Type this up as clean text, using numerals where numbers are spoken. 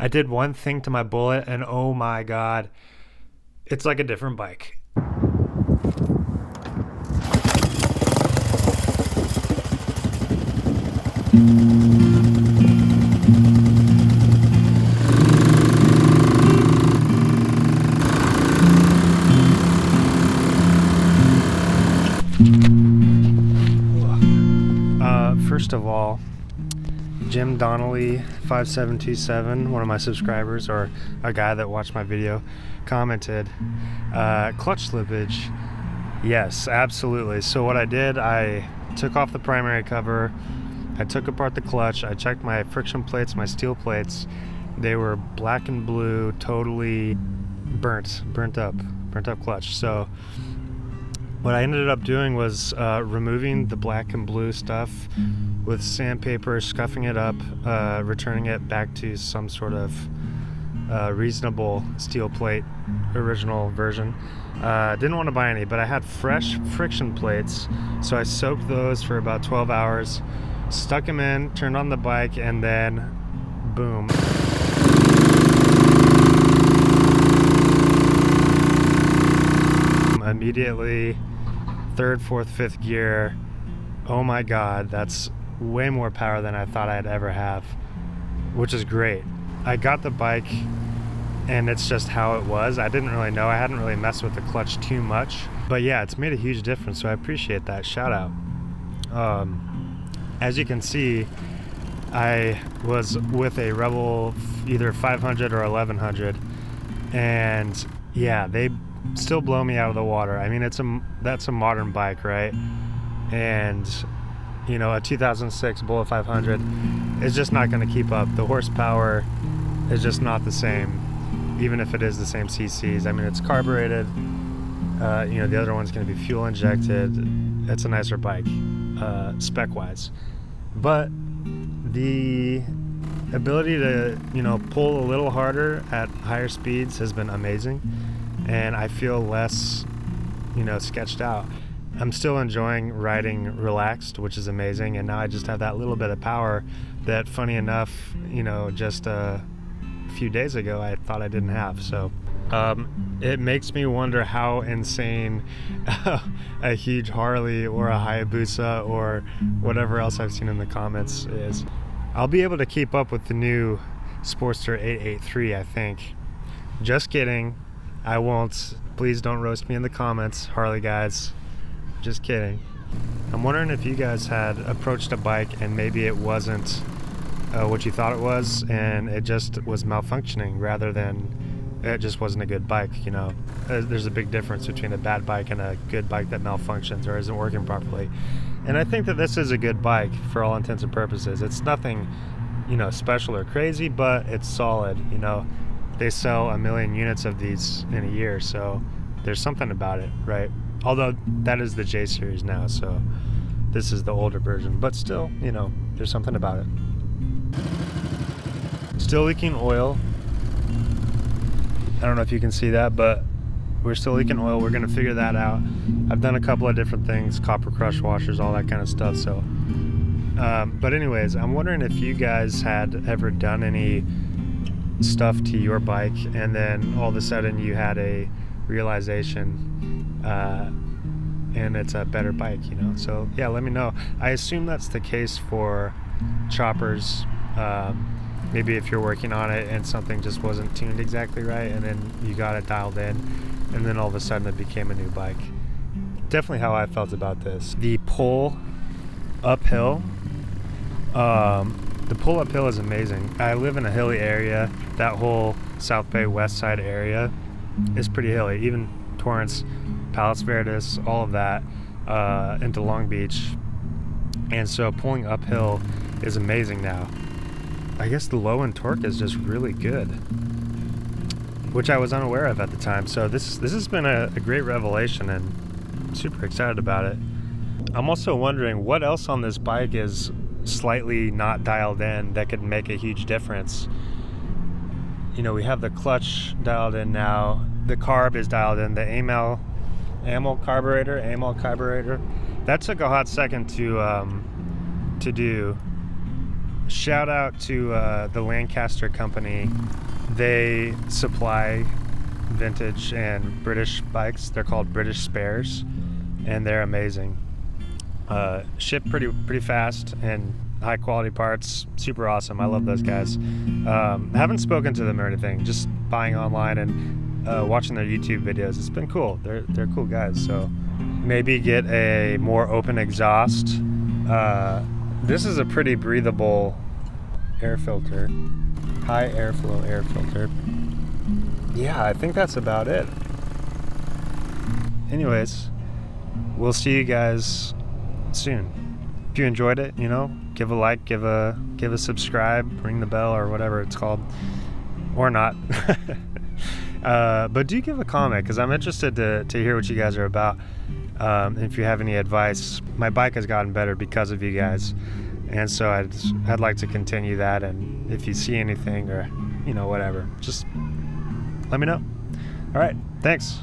I did one thing to my Bullet and oh my God, it's like a different bike. First of all, Jim Donnelly 5727, one of my subscribers, or a guy that watched my video, commented, clutch slippage. Yes, absolutely. So what I did, I took off the primary cover, I took apart the clutch, I checked my friction plates, my steel plates. They were black and blue, totally burnt up clutch. So what I ended up doing was removing the black and blue stuff with sandpaper, scuffing it up, returning it back to some sort of reasonable steel plate, original version. Didn't want to buy any, but I had fresh friction plates, so I soaked those for about 12 hours, stuck them in, turned on the bike, and then boom. Immediately, third, fourth, fifth gear. Oh my God, that's way more power than I thought I'd ever have, which is great. I got the bike and it's just how it was. I didn't really know. I hadn't really messed with the clutch too much, but yeah, it's made a huge difference, so I appreciate that. Shout out. As you can see, I was with a Rebel either 500 or 1100, and yeah, they still blow me out of the water. I mean, that's a modern bike, right? And you know, a 2006 Bullet 500 is just not going to keep up. The horsepower is just not the same, even if it is the same CCs. I mean, it's carbureted. You know, the other one's going to be fuel injected. It's a nicer bike, spec-wise. But the ability to, you know, pull a little harder at higher speeds has been amazing. And I feel less, you know, sketched out. I'm still enjoying riding relaxed, which is amazing, and now I just have that little bit of power that, funny enough, you know, just a few days ago I thought I didn't have. So it makes me wonder how insane a huge Harley or a Hayabusa or whatever else I've seen in the comments is. I'll be able to keep up with the new Sportster 883, I think. Just kidding. I won't. Please don't roast me in the comments, Harley guys. Just kidding. I'm wondering if you guys had approached a bike and maybe it wasn't what you thought it was, and it just was malfunctioning rather than it just wasn't a good bike. You know, there's a big difference between a bad bike and a good bike that malfunctions or isn't working properly. And I think that this is a good bike for all intents and purposes. It's nothing, you know, special or crazy, but it's solid. You know, they sell 1 million units of these in a year, so there's something about it, right? Although that is the J series now, so this is the older version, but still, you know, there's something about it. Still leaking oil. I don't know if you can see that, but we're still leaking oil. We're gonna figure that out. I've done a couple of different things, copper crush washers, all that kind of stuff. So, but anyways, I'm wondering if you guys had ever done any stuff to your bike and then all of a sudden you had a realization and it's a better bike, you know. So yeah, let me know. I assume that's the case for choppers. Maybe if you're working on it and something just wasn't tuned exactly right and then you got it dialed in and then all of a sudden it became a new bike. Definitely how I felt about this. The pull uphill, is amazing. I live in a hilly area. That whole South Bay West Side area is pretty hilly. Even Torrance, Palos Verdes, all of that, into Long Beach. And so pulling uphill is amazing now. I guess the low end torque is just really good, which I was unaware of at the time. So this has been a great revelation, and I'm super excited about it. I'm also wondering what else on this bike is slightly not dialed in that could make a huge difference. You know, we have the clutch dialed in now. The carb is dialed in. The AML carburetor. That took a hot second to do. shout out to the Lancaster company. They supply vintage and British bikes. They're called British Spares, and they're amazing. Ship pretty fast and high quality parts. Super awesome. I love those guys. Haven't spoken to them or anything. Just buying online and watching their YouTube videos. It's been cool. They're cool guys. So maybe get a more open exhaust. This is a pretty breathable air filter. High airflow air filter. Yeah, I think that's about it. Anyways, we'll see you guys soon. If you enjoyed it, give a like, give a subscribe, ring the bell, or whatever it's called, or not. But do give a comment, because I'm interested to hear what you guys are about. If you have any advice, my bike has gotten better because of you guys, and so I'd like to continue that. And if you see anything or whatever, just let me know. All right, thanks.